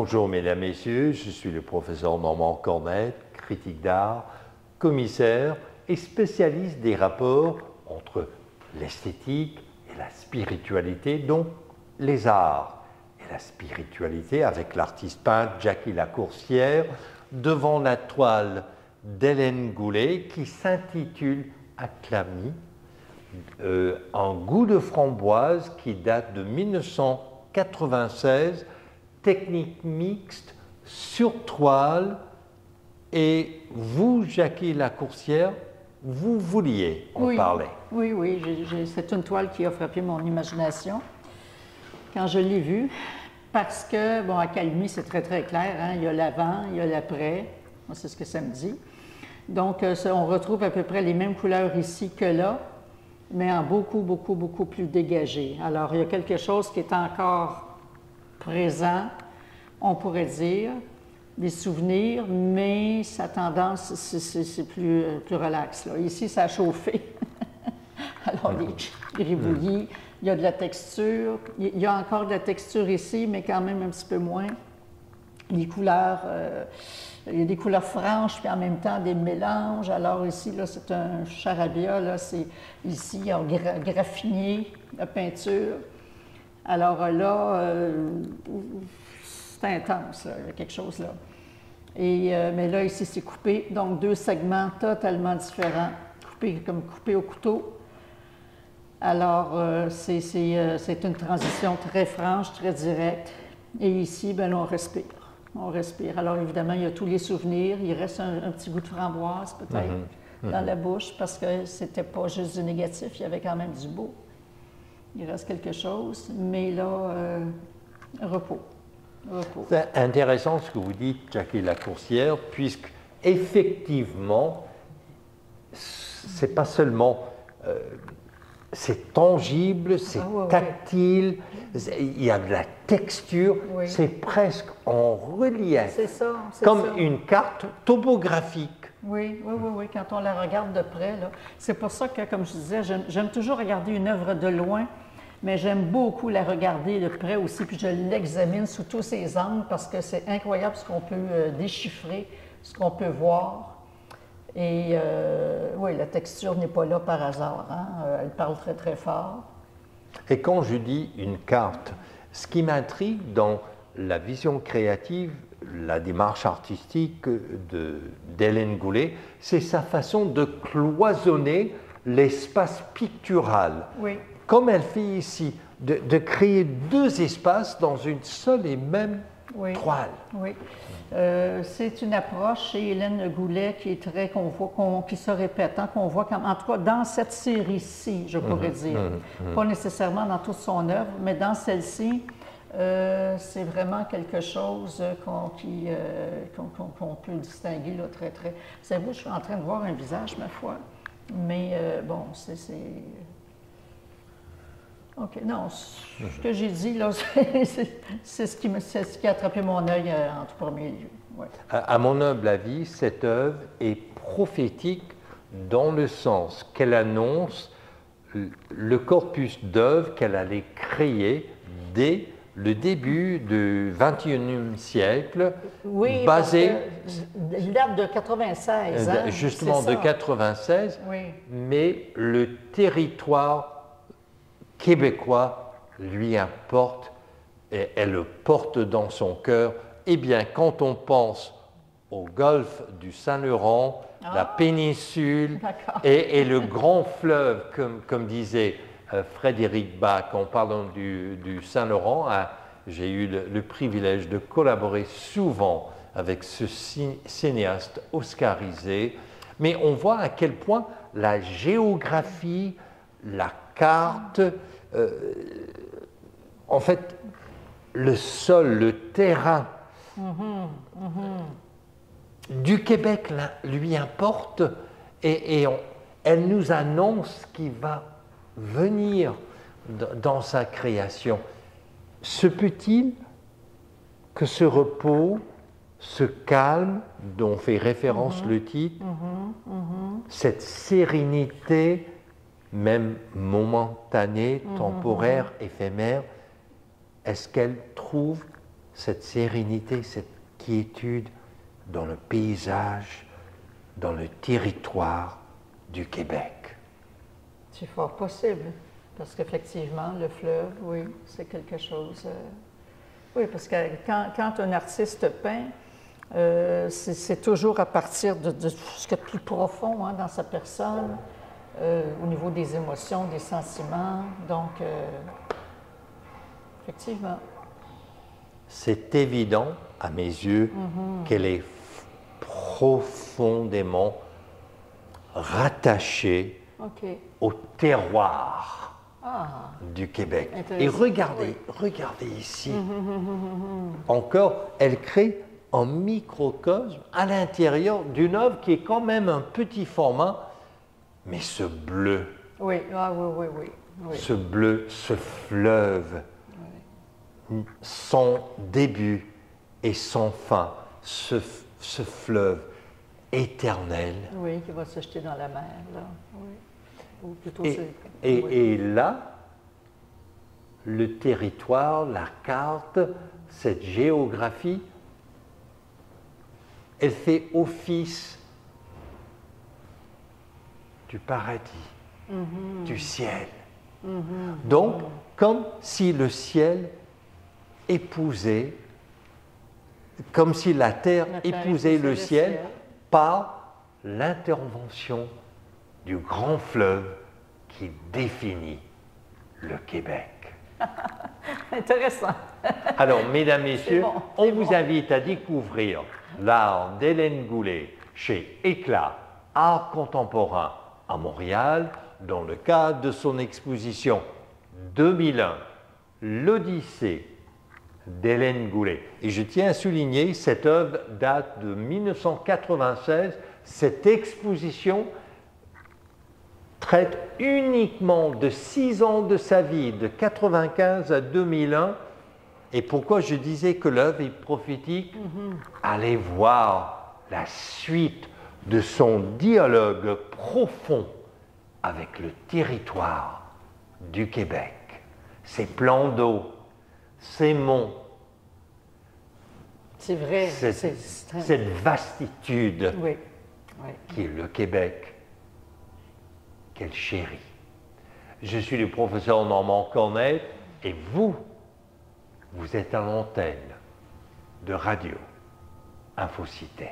Bonjour mesdames, messieurs, je suis le professeur Normand Cornet, critique d'art, commissaire et spécialiste des rapports entre l'esthétique et la spiritualité, donc les arts et la spiritualité avec l'artiste peintre Jackie Lacourcière devant la toile d'Hélène Goulet qui s'intitule Acclamie, en goût de framboise qui date de 1996, technique mixte sur toile. Et vous, Jackie Lacourcière, vous vouliez en parler. Oui, c'est une toile qui a frappé mon imagination quand je l'ai vue, parce que, bon, Accalmie, c'est très, très clair, hein? Il y a l'avant, il y a l'après, c'est ce que ça me dit. Donc, on retrouve à peu près les mêmes couleurs ici que là, mais en beaucoup plus dégagé. Alors, il y a quelque chose qui est encore présent, on pourrait dire, des souvenirs, mais sa tendance, c'est plus relax. Là. Ici, ça a chauffé. Alors, les gribouillis, il y a de la texture. Il y a encore de la texture ici, mais quand même un petit peu moins. Les couleurs, il y a des couleurs franches, puis en même temps des mélanges. Alors ici, là, c'est un charabia. Là, ici, il y a graffiné la peinture. Alors là, c'est intense, là, il y a quelque chose là. Mais là, ici, c'est coupé. Donc, deux segments totalement différents, coupés au couteau. Alors, c'est une transition très franche, très directe. Et ici, bien, on respire. On respire. Alors, évidemment, il y a tous les souvenirs. Il reste un petit goût de framboise, peut-être, dans la bouche, parce que c'était pas juste du négatif, il y avait quand même du beau. Il reste quelque chose, mais là, repos. C'est intéressant ce que vous dites, Jackie Lacourcière, puisque effectivement, c'est pas seulement c'est tangible, c'est tactile, il y a de la texture, c'est presque en relief, c'est ça, comme une carte topographique. Oui, quand on la regarde de près, c'est pour ça que, comme je disais, j'aime toujours regarder une œuvre de loin, mais j'aime beaucoup la regarder de près aussi, puis je l'examine sous tous ses angles parce que c'est incroyable ce qu'on peut déchiffrer, ce qu'on peut voir. Et oui, la texture n'est pas là par hasard, hein? Elle parle très, très fort. Et quand je dis une carte, ce qui m'intrigue dans la vision créative, la démarche artistique d'Hélène Goulet, c'est sa façon de cloisonner l'espace pictural. Oui. Comme elle fait ici, de créer deux espaces dans une seule et même toile. Oui. C'est une approche chez Hélène Goulet qui est très, qui se répète, hein, qu'on voit en tout cas dans cette série-ci, je pourrais dire. Pas nécessairement dans toute son œuvre, mais dans celle-ci, c'est vraiment quelque chose qu'on peut distinguer là, très, très. C'est vous, je suis en train de voir un visage, ma foi. Mais bon, c'est. OK, non, ce que j'ai dit, là, c'est ce qui a attrapé mon œil en tout premier lieu. Ouais. À mon humble avis, cette œuvre est prophétique dans le sens qu'elle annonce le corpus d'œuvres qu'elle allait créer dès le début du XXIe siècle, oui, basé... Il date de 96, hein? Justement, de 96, mais le territoire québécois lui importe et elle le porte dans son cœur. Eh bien, quand on pense au golfe du Saint-Laurent, la péninsule et le grand fleuve, comme disait Frédéric Bach en parlant du Saint-Laurent, j'ai eu le privilège de collaborer souvent avec ce cinéaste oscarisé, mais on voit à quel point la géographie, la carte, en fait, le sol, le terrain du Québec lui importe et elle nous annonce ce qui va venir dans sa création. Se peut-il que ce repos, ce calme dont fait référence le titre, cette sérénité, même momentanée, temporaire, éphémère, est-ce qu'elle trouve cette sérénité, cette quiétude dans le paysage, dans le territoire du Québec. C'est fort possible, parce qu'effectivement, le fleuve, oui, c'est quelque chose... oui, parce que quand un artiste peint, c'est toujours à partir de ce qu'il y a de plus profond dans sa personne, au niveau des émotions, des sentiments. Donc, effectivement. C'est évident, à mes yeux, qu'elle est profondément rattachée au terroir du Québec. Et regardez, regardez ici. Encore, elle crée un microcosme à l'intérieur d'une œuvre qui est quand même un petit format, mais ce bleu, oui. ce bleu, ce fleuve, son début et son fin, ce fleuve éternel. Oui, qui va se jeter dans la mer, là. Oui. Ou plutôt et là, le territoire, la carte, cette géographie, elle fait office du paradis, du ciel. Donc, comme si le ciel épousait, comme si la terre épousait le ciel par l'intervention du grand fleuve qui définit le Québec. Intéressant. Alors, mesdames, messieurs, on vous invite à découvrir l'art d'Hélène Goulet chez Éclat, Art contemporain à Montréal, dans le cadre de son exposition 2001, l'Odyssée d'Hélène Goulet. Et je tiens à souligner, cette œuvre date de 1996. Cette exposition traite uniquement de 6 ans de sa vie, de 1995 à 2001. Et pourquoi je disais que l'œuvre est prophétique? Allez voir la suite de son dialogue profond avec le territoire du Québec, ses plans d'eau, ses monts. C'est vrai. Cette vastitude qui est le Québec, qu'elle chérit. Je suis le professeur Normand Cornet et vous êtes à l'antenne de Radio Infocité.